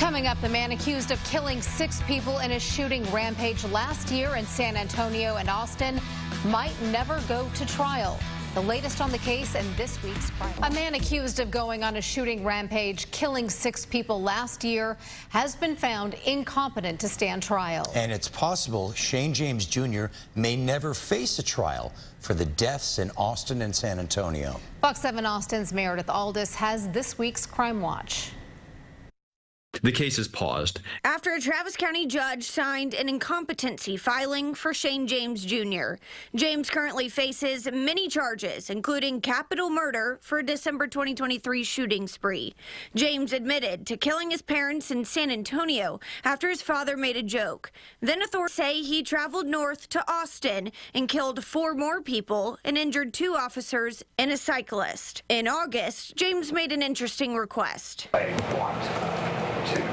Coming up, the man accused of killing 6 people in a shooting rampage last year in San Antonio and Austin might never go to trial. The latest on the case in this week's Crime Watch. A man accused of going on a shooting rampage, killing 6 people last year, has been found incompetent to stand trial. And it's possible Shane James Jr. may never face a trial for the deaths in Austin and San Antonio. Fox 7 Austin's Meredith Aldis has this week's Crime Watch. The case is paused after a Travis County judge signed an incompetency filing for Shane James Jr. James currently faces many charges, including capital murder for a December 2023 shooting spree. James admitted to killing his parents in San Antonio after his father made a joke. Then authorities say he traveled north to Austin and killed 4 more people and injured 2 officers and a cyclist. In August, James made an interesting request. I want to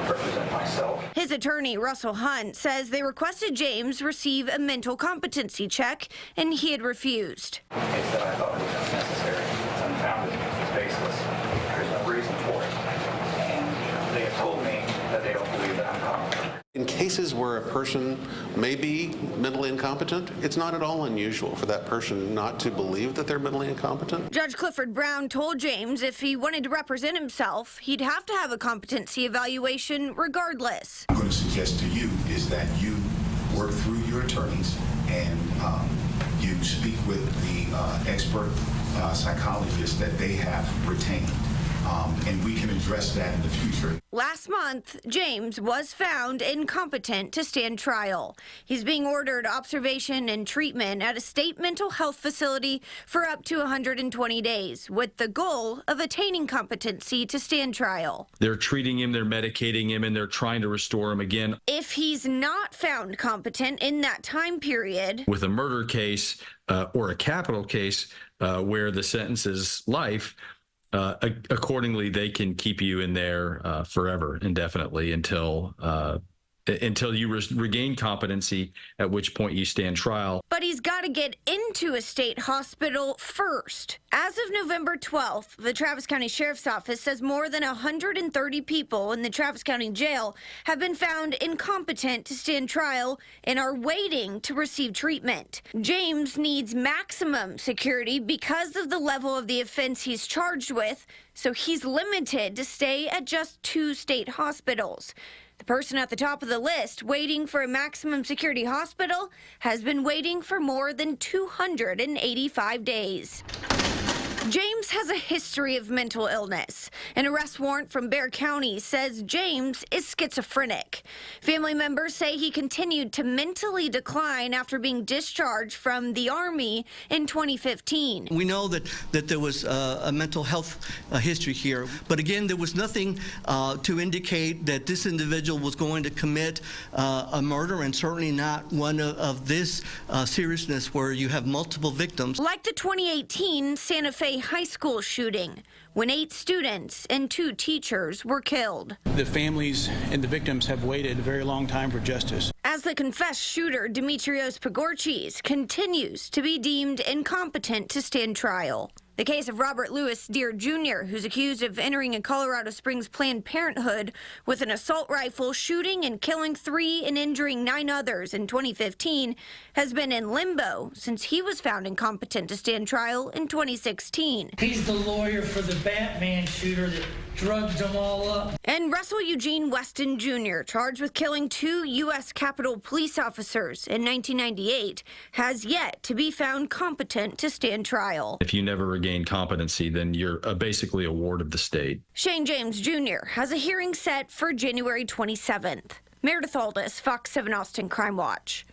represent myself. His attorney, Russell Hunt, says they requested James receive a mental competency check, and he had refused. They said I thought it was unnecessary, it's unfounded, it's baseless. There's no reason for it. And they have told me that they don't believe that I'm competent. In cases where a person may be mentally incompetent, it's not at all unusual for that person not to believe that they're mentally incompetent. Judge Clifford Brown told James if he wanted to represent himself, he'd have to have a competency evaluation regardless. I'm going to suggest to you is that you work through your attorneys and you speak with the expert psychologists that they have retained. And we can address that in the future. Last month, James was found incompetent to stand trial. He's being ordered observation and treatment at a state mental health facility for up to 120 days, with the goal of attaining competency to stand trial. They're treating him, they're medicating him, and they're trying to restore him again. If he's not found competent in that time period, with a murder case or a capital case where the sentence is life, accordingly, they can keep you in there forever, indefinitely, until you regain competency, at which point you stand trial. But he's got to get into a state hospital first. As of November 12th, the Travis County Sheriff's Office says more than 130 people in the Travis County Jail have been found incompetent to stand trial and are waiting to receive treatment. James needs maximum security because of the level of the offense he's charged with, so he's limited to stay at just 2 state hospitals. The person at the top of the list waiting for a maximum security hospital has been waiting for more than 285 days. James has a history of mental illness. An arrest warrant from Bexar County says James is schizophrenic. Family members say he continued to mentally decline after being discharged from the Army in 2015. We know that there was a mental health history here, but again, there was nothing to indicate that this individual was going to commit a murder, and certainly not one of this seriousness where you have multiple victims. Like the 2018 Santa Fe high school shooting, when 8 students and 2 teachers were killed. The families and the victims have waited a very long time for justice. As the confessed shooter, Dimitrios Pagorchis, continues to be deemed incompetent to stand trial. The case of Robert Louis Deere Jr., who's accused of entering a Colorado Springs Planned Parenthood with an assault rifle, shooting and killing 3 and injuring 9 others in 2015, has been in limbo since he was found incompetent to stand trial in 2016. He's the lawyer for the Batman shooter that drugged them all up. And Russell Eugene Weston Jr., charged with killing 2 U.S. Capitol police officers in 1998, has yet to be found competent to stand trial. If you never regain competency, then you're basically a ward of the state. Shane James Jr. has a hearing set for January 27th. Meredith Aldis, Fox 7 Austin Crime Watch.